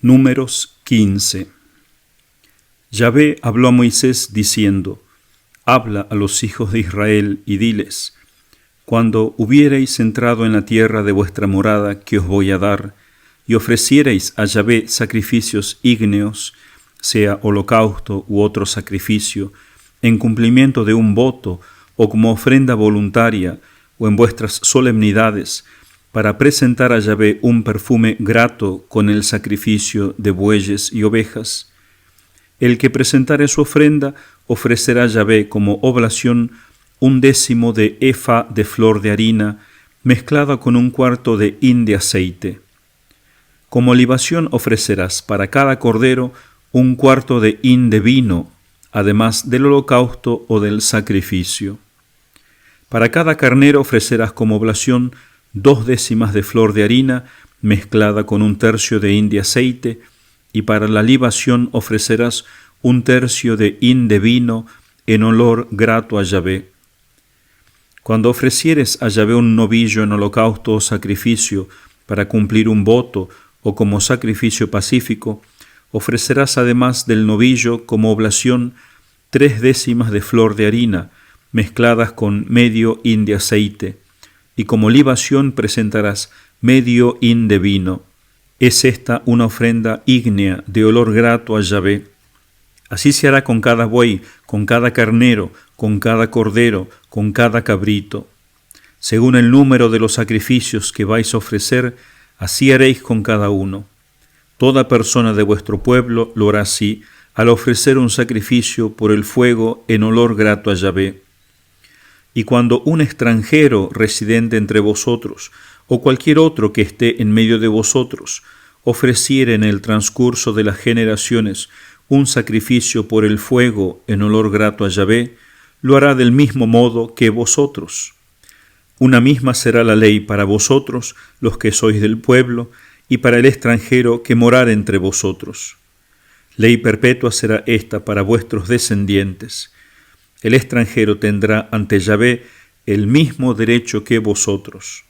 Números 15. Yahvé habló a Moisés diciendo: Habla a los hijos de Israel y diles: Cuando hubiereis entrado en la tierra de vuestra morada que os voy a dar, y ofreciereis a Yahvé sacrificios ígneos, sea holocausto u otro sacrificio, en cumplimiento de un voto, o como ofrenda voluntaria, o en vuestras solemnidades, para presentar a Yahvé un perfume grato con el sacrificio de bueyes y ovejas. El que presentare su ofrenda ofrecerá a Yahvé como oblación 1/10 de efa de flor de harina, mezclada con 1/4 de hin de aceite. Como libación ofrecerás para cada cordero 1/4 de hin de vino, además del holocausto o del sacrificio. Para cada carnero ofrecerás como oblación 2/10 de flor de harina, mezclada con 1/3 de hin de aceite, y para la libación ofrecerás 1/3 de hin de vino, en olor grato a Yahvé. Cuando ofrecieres a Yahvé un novillo en holocausto o sacrificio, para cumplir un voto o como sacrificio pacífico, ofrecerás además del novillo como oblación 3/10 de flor de harina, mezcladas con medio hin de aceite, y como libación presentarás medio hin de vino. Es esta una ofrenda ígnea de olor grato a Yahvé. Así se hará con cada buey, con cada carnero, con cada cordero, con cada cabrito. Según el número de los sacrificios que vais a ofrecer, así haréis con cada uno. Toda persona de vuestro pueblo lo hará así, al ofrecer un sacrificio por el fuego en olor grato a Yahvé. Y cuando un extranjero residente entre vosotros, o cualquier otro que esté en medio de vosotros, ofreciere en el transcurso de las generaciones un sacrificio por el fuego en olor grato a Yahvé, lo hará del mismo modo que vosotros. Una misma será la ley para vosotros, los que sois del pueblo, y para el extranjero que morare entre vosotros. Ley perpetua será esta para vuestros descendientes. El extranjero tendrá ante Yahvé el mismo derecho que vosotros.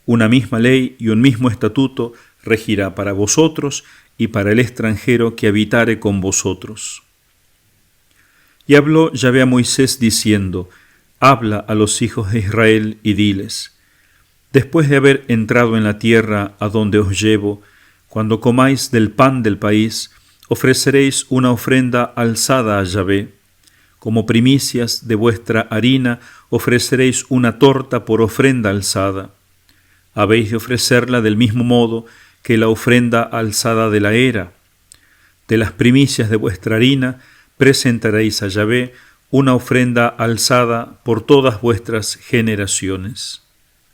Una misma ley y un mismo estatuto regirá para vosotros y para el extranjero que habitare con vosotros. Y habló Yahvé a Moisés diciendo: Habla a los hijos de Israel y diles: Después de haber entrado en la tierra a donde os llevo, cuando comáis del pan del país, ofreceréis una ofrenda alzada a Yahvé. Como primicias de vuestra harina ofreceréis una torta por ofrenda alzada. Habéis de ofrecerla del mismo modo que la ofrenda alzada de la era. De las primicias de vuestra harina presentaréis a Yahvé una ofrenda alzada por todas vuestras generaciones.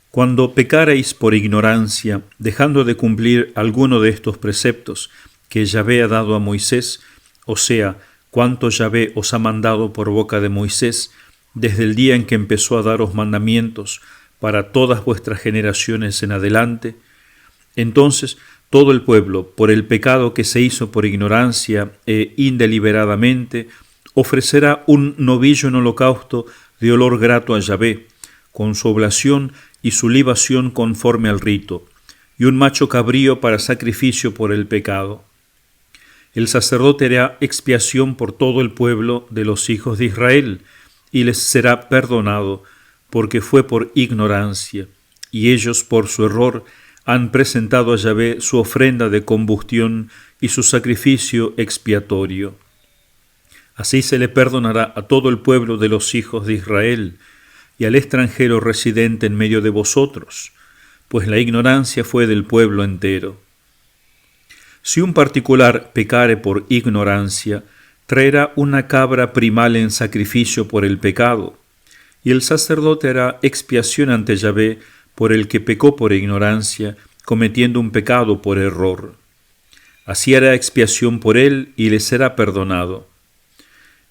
Cuando pecareis por ignorancia, dejando de cumplir alguno de estos preceptos que Yahvé ha dado a Moisés, o sea, cuanto Yahvé os ha mandado por boca de Moisés, desde el día en que empezó a daros mandamientos para todas vuestras generaciones en adelante, entonces todo el pueblo, por el pecado que se hizo por ignorancia e indeliberadamente, ofrecerá un novillo en holocausto de olor grato a Yahvé, con su oblación y su libación conforme al rito, y un macho cabrío para sacrificio por el pecado. El sacerdote hará expiación por todo el pueblo de los hijos de Israel, y les será perdonado, porque fue por ignorancia, y ellos por su error han presentado a Yahvé su ofrenda de combustión y su sacrificio expiatorio. Así se le perdonará a todo el pueblo de los hijos de Israel, y al extranjero residente en medio de vosotros, pues la ignorancia fue del pueblo entero. Si un particular pecare por ignorancia, traerá una cabra primal en sacrificio por el pecado, y el sacerdote hará expiación ante Yahvé por el que pecó por ignorancia, cometiendo un pecado por error. Así hará expiación por él y le será perdonado.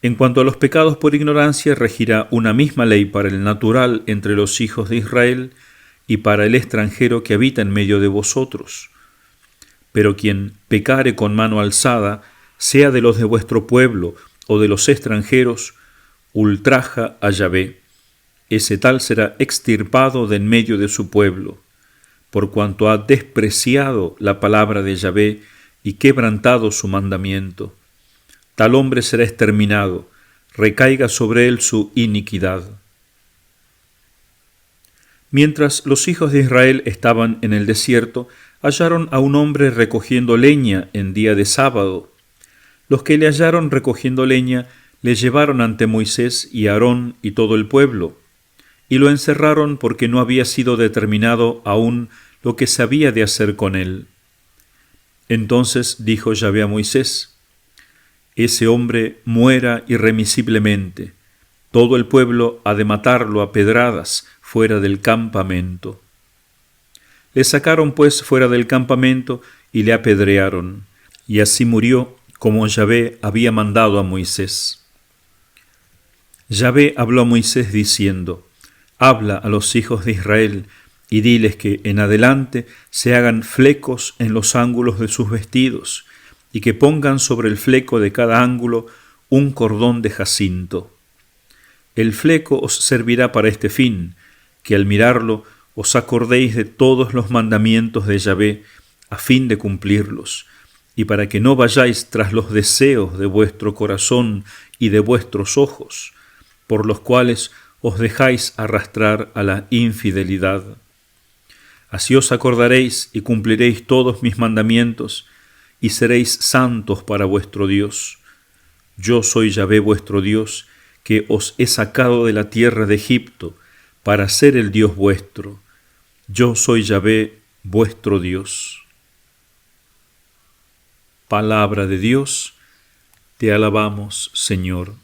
En cuanto a los pecados por ignorancia, regirá una misma ley para el natural entre los hijos de Israel y para el extranjero que habita en medio de vosotros. Pero quien pecare con mano alzada, sea de los de vuestro pueblo o de los extranjeros, ultraja a Yahvé. Ese tal será extirpado de en medio de su pueblo, por cuanto ha despreciado la palabra de Yahvé y quebrantado su mandamiento. Tal hombre será exterminado, recaiga sobre él su iniquidad. Mientras los hijos de Israel estaban en el desierto, hallaron a un hombre recogiendo leña en día de sábado. Los que le hallaron recogiendo leña le llevaron ante Moisés y Aarón y todo el pueblo, y lo encerraron porque no había sido determinado aún lo que se había de hacer con él. Entonces dijo Yahvé a Moisés: ese hombre muera irremisiblemente, todo el pueblo ha de matarlo a pedradas fuera del campamento. Le sacaron pues fuera del campamento y le apedrearon, y así murió como Yahvé había mandado a Moisés. Yahvé habló a Moisés diciendo: habla a los hijos de Israel y diles que en adelante se hagan flecos en los ángulos de sus vestidos, y que pongan sobre el fleco de cada ángulo un cordón de jacinto. El fleco os servirá para este fin, que al mirarlo os acordéis de todos los mandamientos de Yahvé, a fin de cumplirlos, y para que no vayáis tras los deseos de vuestro corazón y de vuestros ojos, por los cuales os dejáis arrastrar a la infidelidad. Así os acordaréis y cumpliréis todos mis mandamientos, y seréis santos para vuestro Dios. Yo soy Yahvé vuestro Dios, que os he sacado de la tierra de Egipto, para ser el Dios vuestro. Yo soy Yahvé vuestro Dios. Palabra de Dios, te alabamos, Señor.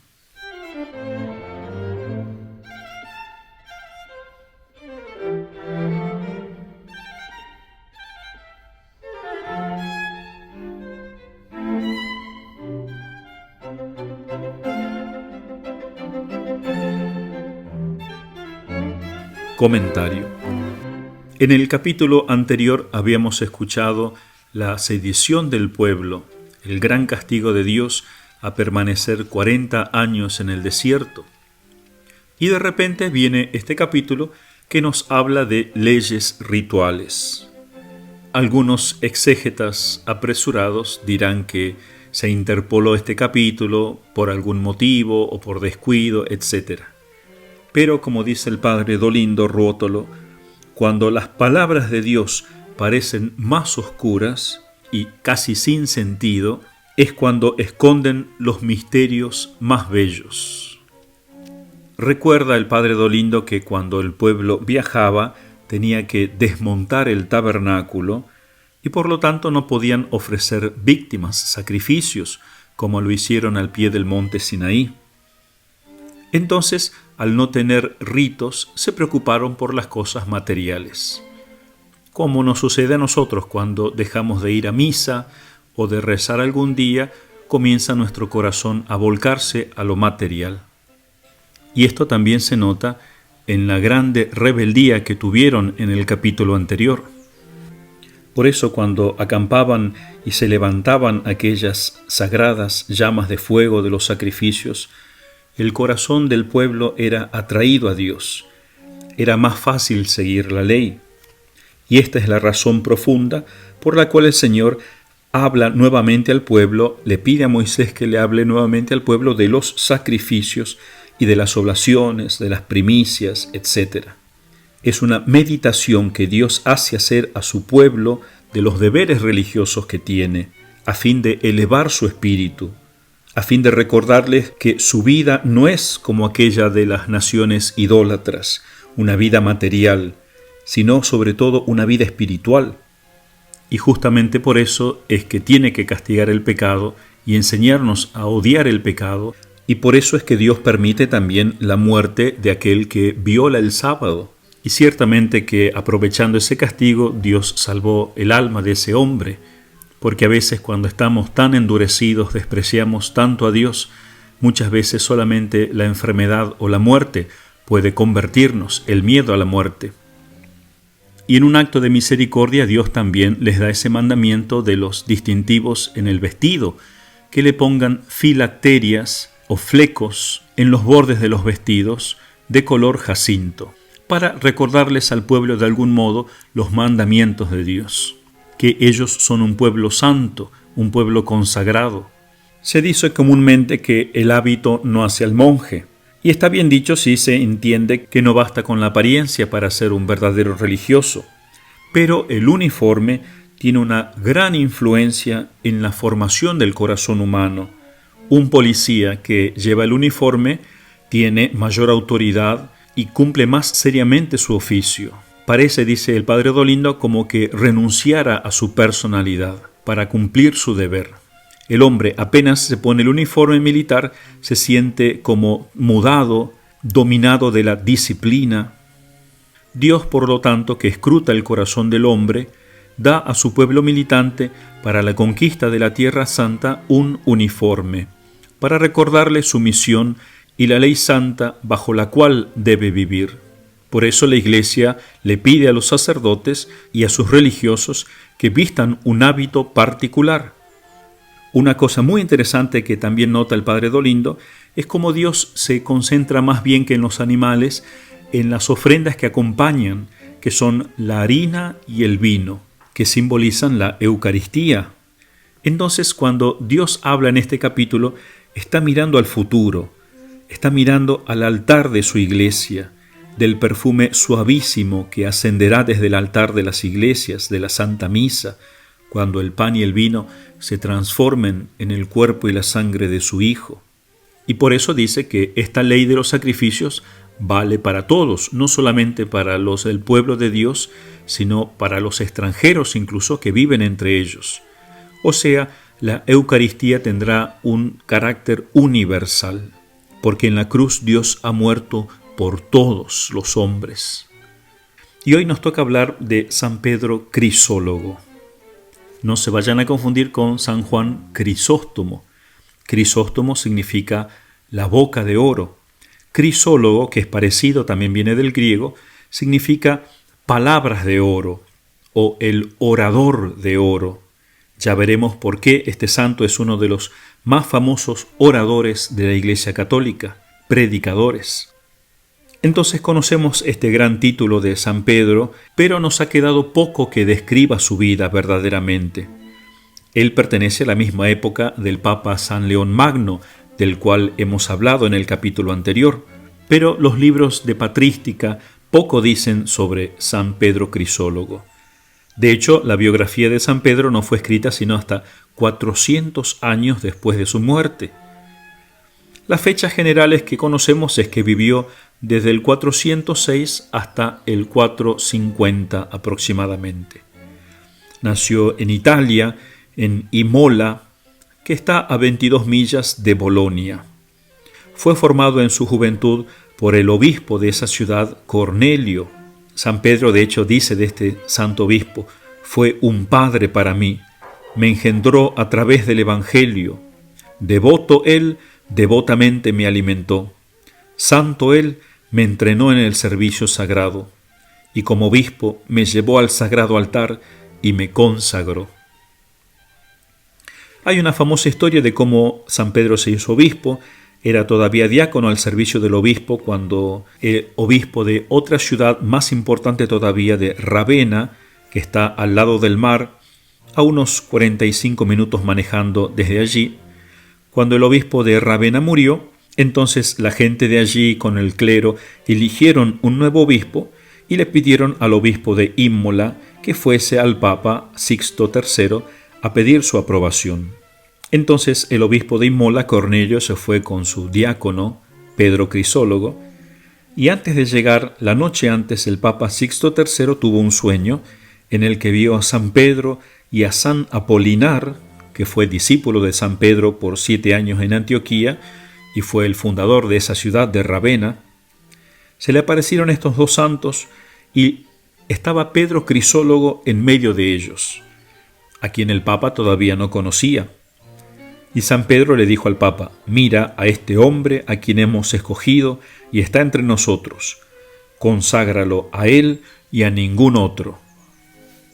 Comentario. En el capítulo anterior habíamos escuchado la sedición del pueblo, el gran castigo de Dios a permanecer 40 años en el desierto. Y de repente viene este capítulo que nos habla de leyes rituales. Algunos exégetas apresurados dirán que se interpoló este capítulo por algún motivo o por descuido, etc. Pero como dice el padre Dolindo Ruotolo, cuando las palabras de Dios parecen más oscuras y casi sin sentido, es cuando esconden los misterios más bellos. Recuerda el padre Dolindo que cuando el pueblo viajaba tenía que desmontar el tabernáculo y por lo tanto no podían ofrecer víctimas, sacrificios, como lo hicieron al pie del monte Sinaí. Entonces, al no tener ritos, se preocuparon por las cosas materiales. Como nos sucede a nosotros cuando dejamos de ir a misa o de rezar algún día, comienza nuestro corazón a volcarse a lo material. Y esto también se nota en la grande rebeldía que tuvieron en el capítulo anterior. Por eso cuando acampaban y se levantaban aquellas sagradas llamas de fuego de los sacrificios, el corazón del pueblo era atraído a Dios. Era más fácil seguir la ley. Y esta es la razón profunda por la cual el Señor habla nuevamente al pueblo, le pide a Moisés que le hable nuevamente al pueblo de los sacrificios y de las oblaciones, de las primicias, etc. Es una meditación que Dios hace hacer a su pueblo de los deberes religiosos que tiene, a fin de elevar su espíritu, a fin de recordarles que su vida no es como aquella de las naciones idólatras, una vida material, sino sobre todo una vida espiritual. Y justamente por eso es que tiene que castigar el pecado y enseñarnos a odiar el pecado, y por eso es que Dios permite también la muerte de aquel que viola el sábado. Y ciertamente que aprovechando ese castigo, Dios salvó el alma de ese hombre, porque a veces cuando estamos tan endurecidos, despreciamos tanto a Dios, muchas veces solamente la enfermedad o la muerte puede convertirnos, el miedo a la muerte. Y en un acto de misericordia Dios también les da ese mandamiento de los distintivos en el vestido, que le pongan filacterias o flecos en los bordes de los vestidos de color jacinto, para recordarles al pueblo de algún modo los mandamientos de Dios, que ellos son un pueblo santo, un pueblo consagrado. Se dice comúnmente que el hábito no hace al monje, y está bien dicho si se entiende que no basta con la apariencia para ser un verdadero religioso, pero el uniforme tiene una gran influencia en la formación del corazón humano. Un policía que lleva el uniforme tiene mayor autoridad y cumple más seriamente su oficio. Parece, dice el padre Dolindo, como que renunciara a su personalidad para cumplir su deber. El hombre apenas se pone el uniforme militar se siente como mudado, dominado de la disciplina. Dios, por lo tanto, que escruta el corazón del hombre, da a su pueblo militante para la conquista de la Tierra Santa un uniforme, para recordarle su misión y la ley santa bajo la cual debe vivir. Por eso la Iglesia le pide a los sacerdotes y a sus religiosos que vistan un hábito particular. Una cosa muy interesante que también nota el padre Dolindo es cómo Dios se concentra más bien que en los animales en las ofrendas que acompañan, que son la harina y el vino, que simbolizan la Eucaristía. Entonces, cuando Dios habla en este capítulo, está mirando al futuro, está mirando al altar de su iglesia, del perfume suavísimo que ascenderá desde el altar de las iglesias, de la Santa Misa, cuando el pan y el vino se transformen en el cuerpo y la sangre de su Hijo. Y por eso dice que esta ley de los sacrificios vale para todos, no solamente para los del pueblo de Dios, sino para los extranjeros incluso que viven entre ellos. O sea, la Eucaristía tendrá un carácter universal, porque en la cruz Dios ha muerto por todos los hombres. Y hoy nos toca hablar de San Pedro Crisólogo. No se vayan a confundir con San Juan Crisóstomo. Crisóstomo significa la boca de oro. Crisólogo, que es parecido, también viene del griego, significa palabras de oro o el orador de oro. Ya veremos por qué este santo es uno de los más famosos oradores de la Iglesia Católica, predicadores. Entonces conocemos este gran título de San Pedro, pero nos ha quedado poco que describa su vida verdaderamente. Él pertenece a la misma época del Papa San León Magno, del cual hemos hablado en el capítulo anterior, pero los libros de patrística poco dicen sobre San Pedro Crisólogo. De hecho, la biografía de San Pedro no fue escrita sino hasta 400 años después de su muerte. Las fechas generales que conocemos es que vivió desde el 406 hasta el 450 aproximadamente. Nació en Italia, en Imola, que está a 22 millas de Bolonia. Fue formado en su juventud por el obispo de esa ciudad, Cornelio. San Pedro, de hecho, dice de este santo obispo: fue un padre para mí, me engendró a través del Evangelio. Devoto él, devotamente me alimentó. Santo él, me entrenó en el servicio sagrado, y como obispo me llevó al sagrado altar y me consagró. Hay una famosa historia de cómo San Pedro se hizo obispo. Era todavía diácono al servicio del obispo cuando el obispo de otra ciudad más importante todavía, de Ravenna, que está al lado del mar, a unos 45 minutos manejando desde allí. Cuando el obispo de Ravenna murió, entonces la gente de allí con el clero eligieron un nuevo obispo y le pidieron al obispo de Imola que fuese al Papa Sixto III a pedir su aprobación. Entonces el obispo de Imola, Cornelio, se fue con su diácono, Pedro Crisólogo, y antes de llegar, la noche antes, el Papa Sixto III tuvo un sueño en el que vio a San Pedro y a San Apolinar, que fue discípulo de San Pedro por 7 años en Antioquía y fue el fundador de esa ciudad de Ravenna. Se le aparecieron estos dos santos y estaba Pedro Crisólogo en medio de ellos, a quien el Papa todavía no conocía. Y San Pedro le dijo al Papa: mira a este hombre a quien hemos escogido y está entre nosotros, conságralo a él y a ningún otro.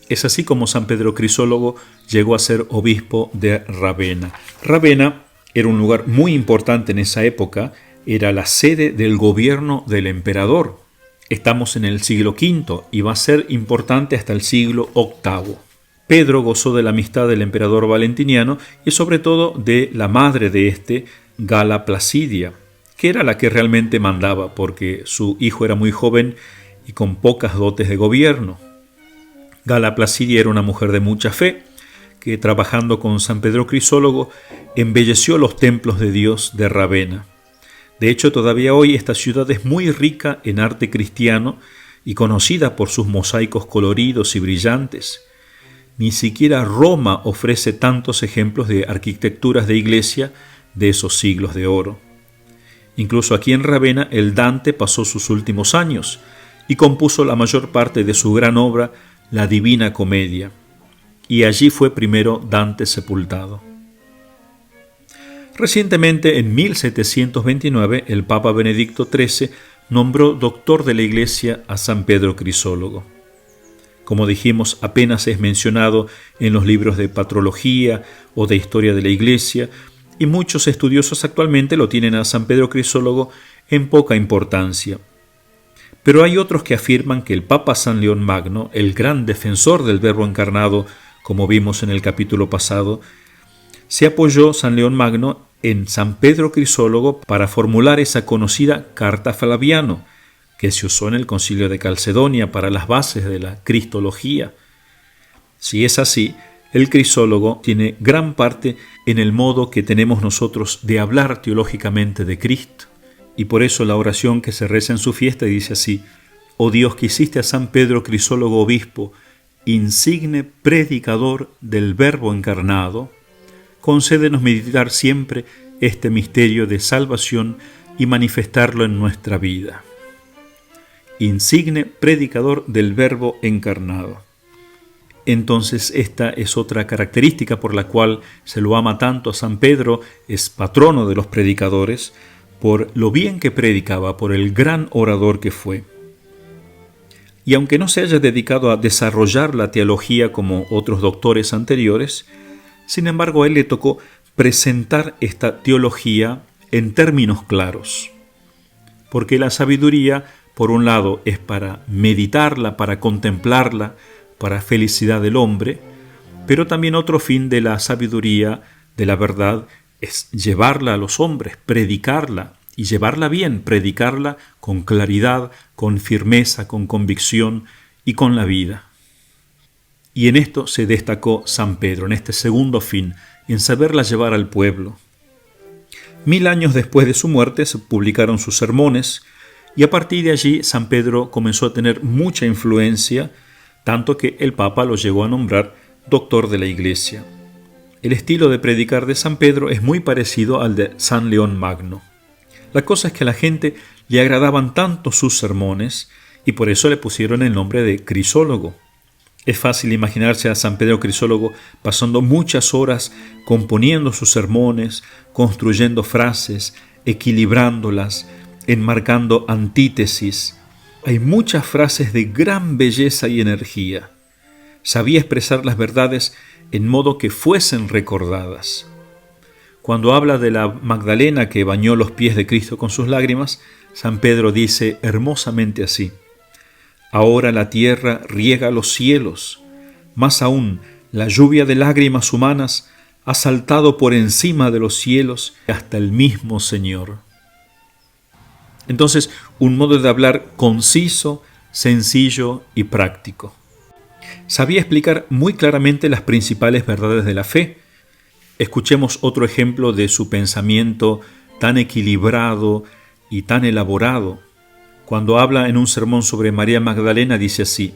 Es así como San Pedro Crisólogo llegó a ser obispo de Ravenna. Ravenna era un lugar muy importante en esa época, era la sede del gobierno del emperador. Estamos en el siglo V y va a ser importante hasta el siglo VIII. Pedro gozó de la amistad del emperador Valentiniano y sobre todo de la madre de este, Gala Placidia, que era la que realmente mandaba porque su hijo era muy joven y con pocas dotes de gobierno. Gala Placidia era una mujer de mucha fe que, trabajando con San Pedro Crisólogo, embelleció los templos de Dios de Ravenna. De hecho, todavía hoy esta ciudad es muy rica en arte cristiano y conocida por sus mosaicos coloridos y brillantes. Ni siquiera Roma ofrece tantos ejemplos de arquitecturas de iglesia de esos siglos de oro. Incluso aquí en Ravenna el Dante pasó sus últimos años y compuso la mayor parte de su gran obra, la Divina Comedia, y allí fue primero Dante sepultado. Recientemente, en 1729, el Papa Benedicto XIII nombró doctor de la Iglesia a San Pedro Crisólogo. Como dijimos, apenas es mencionado en los libros de patrología o de historia de la Iglesia, y muchos estudiosos actualmente lo tienen a San Pedro Crisólogo en poca importancia. Pero hay otros que afirman que el Papa San León Magno, el gran defensor del Verbo encarnado, como vimos en el capítulo pasado, se apoyó San León Magno en San Pedro Crisólogo para formular esa conocida Carta Flaviano, que se usó en el Concilio de Calcedonia para las bases de la cristología. Si es así, el Crisólogo tiene gran parte en el modo que tenemos nosotros de hablar teológicamente de Cristo. Y por eso la oración que se reza en su fiesta dice así: «Oh Dios, que hiciste a San Pedro Crisólogo obispo, insigne predicador del Verbo encarnado, concédenos meditar siempre este misterio de salvación y manifestarlo en nuestra vida». Insigne predicador del Verbo encarnado. Entonces esta es otra característica por la cual se lo ama tanto a San Pedro, es patrono de los predicadores, por lo bien que predicaba, por el gran orador que fue. Y aunque no se haya dedicado a desarrollar la teología como otros doctores anteriores, sin embargo a él le tocó presentar esta teología en términos claros. Porque la sabiduría, por un lado, es para meditarla, para contemplarla, para felicidad del hombre, pero también otro fin de la sabiduría, de la verdad, es llevarla a los hombres, predicarla y llevarla bien, predicarla con claridad, con firmeza, con convicción y con la vida. Y en esto se destacó San Pedro, en este segundo fin, en saberla llevar al pueblo. 1000 años después de su muerte se publicaron sus sermones y a partir de allí San Pedro comenzó a tener mucha influencia, tanto que el Papa lo llegó a nombrar doctor de la Iglesia. El estilo de predicar de San Pedro es muy parecido al de San León Magno. La cosa es que a la gente le agradaban tanto sus sermones y por eso le pusieron el nombre de Crisólogo. Es fácil imaginarse a San Pedro Crisólogo pasando muchas horas componiendo sus sermones, construyendo frases, equilibrándolas, enmarcando antítesis. Hay muchas frases de gran belleza y energía. Sabía expresar las verdades en modo que fuesen recordadas. Cuando habla de la Magdalena que bañó los pies de Cristo con sus lágrimas, San Pedro dice hermosamente así: «Ahora la tierra riega los cielos, más aún la lluvia de lágrimas humanas ha saltado por encima de los cielos hasta el mismo Señor». Entonces, un modo de hablar conciso, sencillo y práctico. Sabía explicar muy claramente las principales verdades de la fe. Escuchemos otro ejemplo de su pensamiento tan equilibrado y tan elaborado. Cuando habla en un sermón sobre María Magdalena dice así: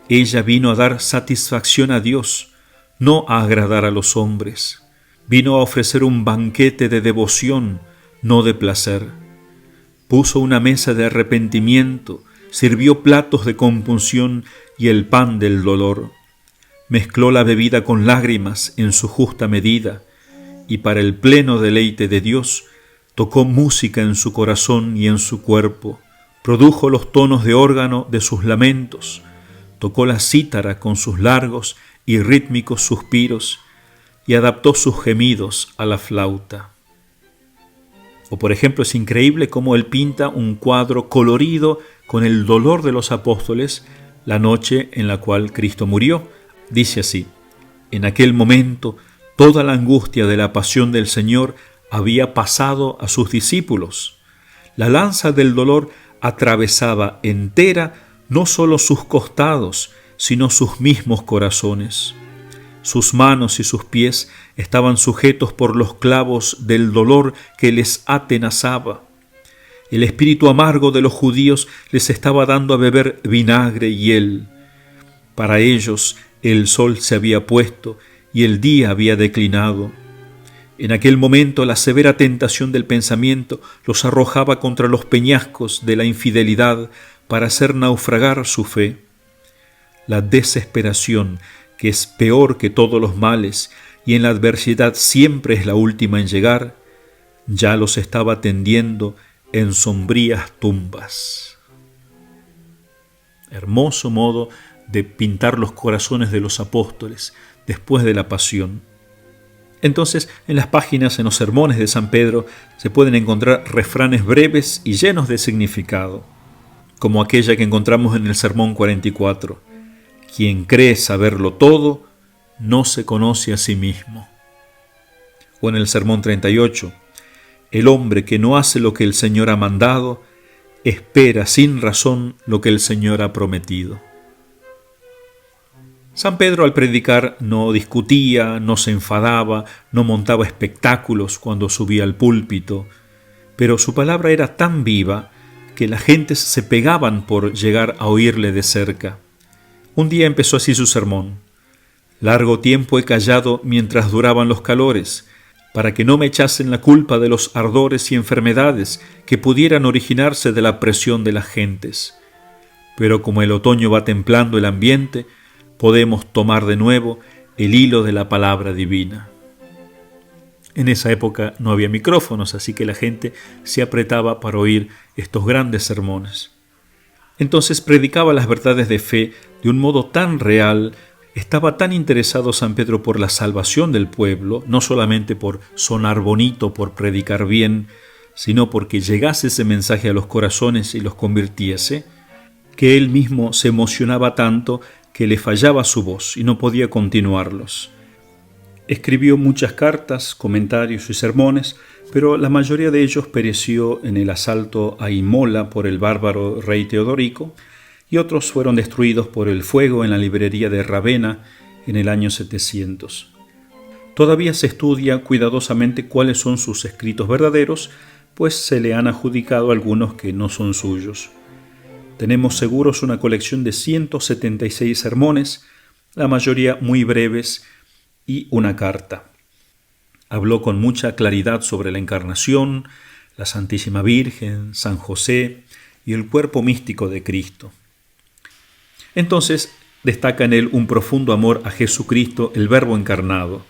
«Ella vino a dar satisfacción a Dios, no a agradar a los hombres. Vino a ofrecer un banquete de devoción, no de placer. Puso una mesa de arrepentimiento, sirvió platos de compunción y el pan del dolor. Mezcló la bebida con lágrimas en su justa medida, y para el pleno deleite de Dios, tocó música en su corazón y en su cuerpo, produjo los tonos de órgano de sus lamentos, tocó la cítara con sus largos y rítmicos suspiros, y adaptó sus gemidos a la flauta». O por ejemplo, es increíble cómo él pinta un cuadro colorido con el dolor de los apóstoles la noche en la cual Cristo murió, Dice así: en aquel momento toda la angustia de la pasión del Señor había pasado a sus discípulos. La lanza del dolor atravesaba entera no solo sus costados, sino sus mismos corazones. Sus manos y sus pies estaban sujetos por los clavos del dolor que les atenazaba. El espíritu amargo de los judíos les estaba dando a beber vinagre y hiel. Para ellos el sol se había puesto y el día había declinado. En aquel momento la severa tentación del pensamiento los arrojaba contra los peñascos de la infidelidad para hacer naufragar su fe. La desesperación, que es peor que todos los males y en la adversidad siempre es la última en llegar, ya los estaba tendiendo en sombrías tumbas. Hermoso modo de pintar los corazones de los apóstoles después de la pasión. Entonces, en las páginas, en los sermones de San Pedro, se pueden encontrar refranes breves y llenos de significado, como aquella que encontramos en el Sermón 44. Quien cree saberlo todo, no se conoce a sí mismo. O en el Sermón 38. El hombre que no hace lo que el Señor ha mandado, espera sin razón lo que el Señor ha prometido. San Pedro al predicar no discutía, no se enfadaba, no montaba espectáculos cuando subía al púlpito, pero su palabra era tan viva que las gentes se pegaban por llegar a oírle de cerca. Un día empezó así su sermón: largo tiempo he callado mientras duraban los calores, para que no me echasen la culpa de los ardores y enfermedades que pudieran originarse de la presión de las gentes. Pero como el otoño va templando el ambiente, podemos tomar de nuevo el hilo de la palabra divina. En esa época no había micrófonos, así que la gente se apretaba para oír estos grandes sermones. Entonces predicaba las verdades de fe de un modo tan real, estaba tan interesado San Pedro por la salvación del pueblo, no solamente por sonar bonito, por predicar bien, sino porque llegase ese mensaje a los corazones y los convirtiese, que él mismo se emocionaba tanto que le fallaba su voz y no podía continuarlos. Escribió muchas cartas, comentarios y sermones, pero la mayoría de ellos pereció en el asalto a Imola por el bárbaro rey Teodorico, y otros fueron destruidos por el fuego en la librería de Ravenna en el año 700. Todavía se estudia cuidadosamente cuáles son sus escritos verdaderos, pues se le han adjudicado algunos que no son suyos. Tenemos seguros una colección de 176 sermones, la mayoría muy breves, y una carta. Habló con mucha claridad sobre la Encarnación, la Santísima Virgen, San José y el cuerpo místico de Cristo. Entonces destaca en él un profundo amor a Jesucristo, el Verbo encarnado.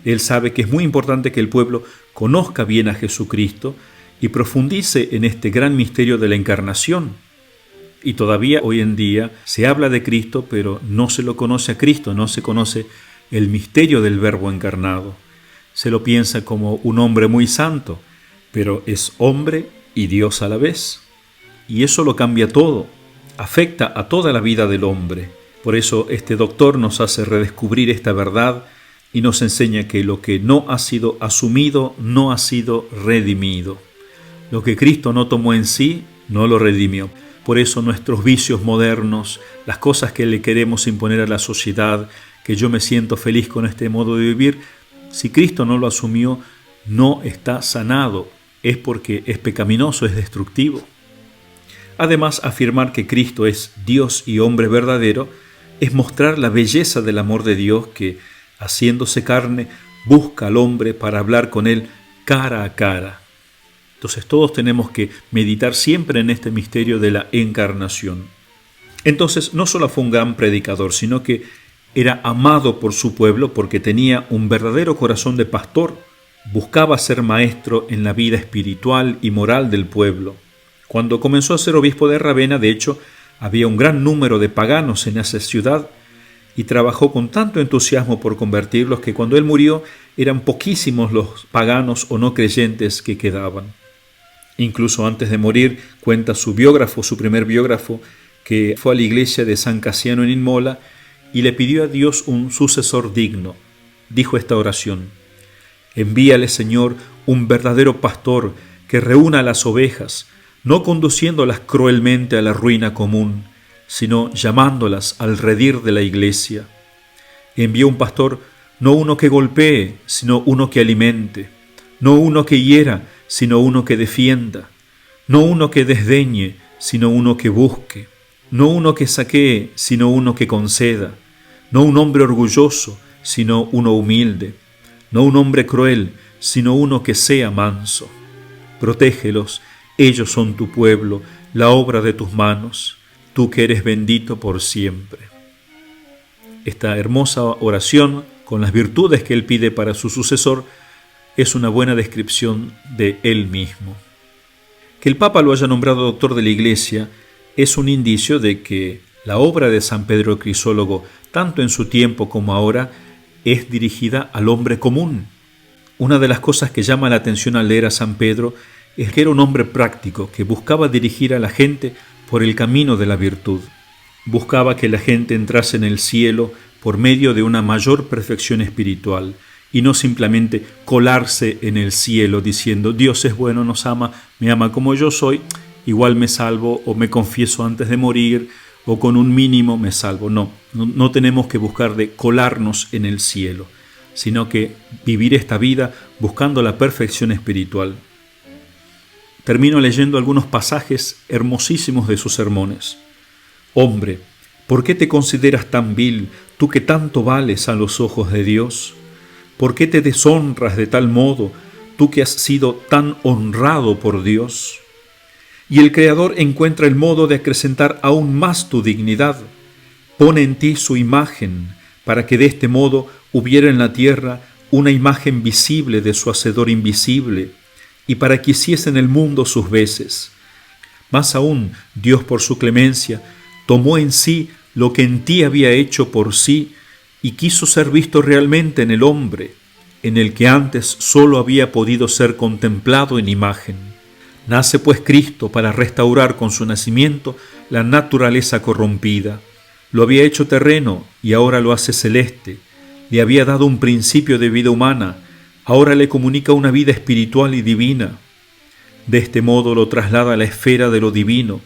Él sabe que es muy importante que el pueblo conozca bien a Jesucristo y profundice en este gran misterio de la Encarnación. Y todavía hoy en día se habla de Cristo, pero no se lo conoce a Cristo, no se conoce el misterio del Verbo encarnado. Se lo piensa como un hombre muy santo, pero es hombre y Dios a la vez. Y eso lo cambia todo, afecta a toda la vida del hombre. Por eso este doctor nos hace redescubrir esta verdad y nos enseña que lo que no ha sido asumido no ha sido redimido. Lo que Cristo no tomó en sí, no lo redimió. Por eso nuestros vicios modernos, las cosas que le queremos imponer a la sociedad, que yo me siento feliz con este modo de vivir, si Cristo no lo asumió, no está sanado, es porque es pecaminoso, es destructivo. Además, afirmar que Cristo es Dios y hombre verdadero es mostrar la belleza del amor de Dios que, haciéndose carne, busca al hombre para hablar con él cara a cara. Entonces todos tenemos que meditar siempre en este misterio de la encarnación. Entonces no solo fue un gran predicador, sino que era amado por su pueblo porque tenía un verdadero corazón de pastor. Buscaba ser maestro en la vida espiritual y moral del pueblo. Cuando comenzó a ser obispo de Ravenna, de hecho, había un gran número de paganos en esa ciudad y trabajó con tanto entusiasmo por convertirlos que cuando él murió eran poquísimos los paganos o no creyentes que quedaban. Incluso antes de morir, cuenta su biógrafo, su primer biógrafo, que fue a la iglesia de San Casiano en Imola y le pidió a Dios un sucesor digno. Dijo esta oración: Envíale, Señor, un verdadero pastor que reúna a las ovejas, no conduciéndolas cruelmente a la ruina común, sino llamándolas al redil de la iglesia. Envió un pastor, no uno que golpee, sino uno que alimente, no uno que hiera, sino uno que defienda, no uno que desdeñe, sino uno que busque, no uno que saquee, sino uno que conceda, no un hombre orgulloso, sino uno humilde, no un hombre cruel, sino uno que sea manso. Protégelos, ellos son tu pueblo, la obra de tus manos, tú que eres bendito por siempre. Esta hermosa oración, con las virtudes que él pide para su sucesor, es una buena descripción de él mismo. Que el Papa lo haya nombrado doctor de la Iglesia es un indicio de que la obra de San Pedro el Crisólogo, tanto en su tiempo como ahora, es dirigida al hombre común. Una de las cosas que llama la atención al leer a San Pedro es que era un hombre práctico, que buscaba dirigir a la gente por el camino de la virtud. Buscaba que la gente entrase en el cielo por medio de una mayor perfección espiritual y no simplemente colarse en el cielo diciendo Dios es bueno, nos ama, me ama como yo soy, igual me salvo o me confieso antes de morir o con un mínimo me salvo. No tenemos que buscar de colarnos en el cielo, sino que vivir esta vida buscando la perfección espiritual. Termino leyendo algunos pasajes hermosísimos de sus sermones. Hombre, ¿por qué te consideras tan vil, tú que tanto vales a los ojos de Dios? ¿Por qué te deshonras de tal modo, tú que has sido tan honrado por Dios? Y el Creador encuentra el modo de acrecentar aún más tu dignidad. Pone en ti su imagen, para que de este modo hubiera en la tierra una imagen visible de su Hacedor invisible, y para que hiciese en el mundo sus veces. Más aún, Dios por su clemencia tomó en sí lo que en ti había hecho por sí y quiso ser visto realmente en el hombre, en el que antes sólo había podido ser contemplado en imagen. Nace pues Cristo para restaurar con su nacimiento la naturaleza corrompida. Lo había hecho terreno y ahora lo hace celeste. Le había dado un principio de vida humana, ahora le comunica una vida espiritual y divina. De este modo lo traslada a la esfera de lo divino,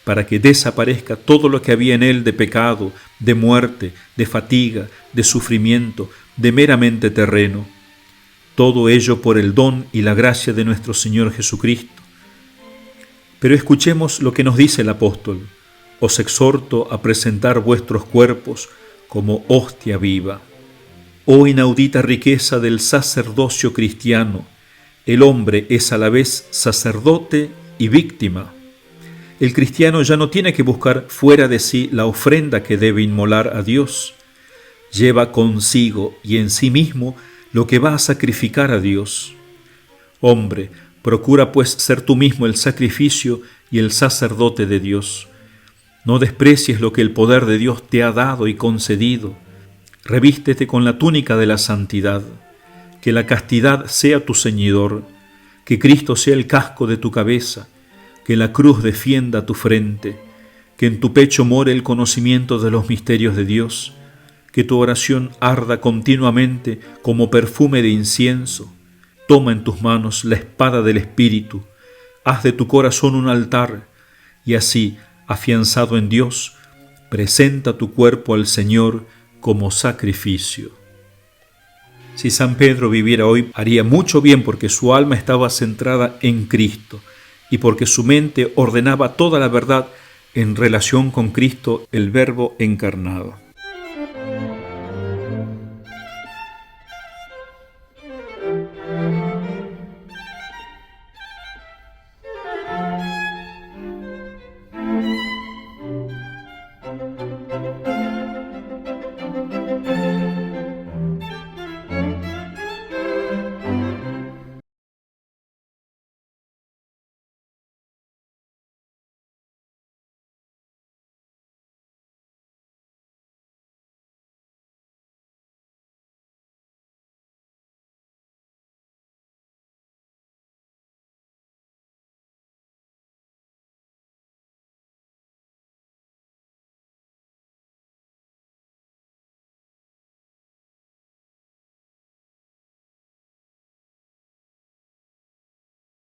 para que desaparezca todo lo que había en él de pecado, de muerte, de fatiga, de sufrimiento, de meramente terreno. Todo ello por el don y la gracia de nuestro Señor Jesucristo. Pero escuchemos lo que nos dice el apóstol: os exhorto a presentar vuestros cuerpos como hostia viva. Oh inaudita riqueza del sacerdocio cristiano, el hombre es a la vez sacerdote y víctima. El cristiano ya no tiene que buscar fuera de sí la ofrenda que debe inmolar a Dios. Lleva consigo y en sí mismo lo que va a sacrificar a Dios. Hombre, procura pues ser tú mismo el sacrificio y el sacerdote de Dios. No desprecies lo que el poder de Dios te ha dado y concedido. Revístete con la túnica de la santidad, que la castidad sea tu ceñidor, que Cristo sea el casco de tu cabeza, que la cruz defienda tu frente, que en tu pecho more el conocimiento de los misterios de Dios, que tu oración arda continuamente como perfume de incienso. Toma en tus manos la espada del Espíritu, haz de tu corazón un altar, y así, afianzado en Dios, presenta tu cuerpo al Señor como sacrificio. Si San Pedro viviera hoy, haría mucho bien porque su alma estaba centrada en Cristo y porque su mente ordenaba toda la verdad en relación con Cristo, el Verbo encarnado.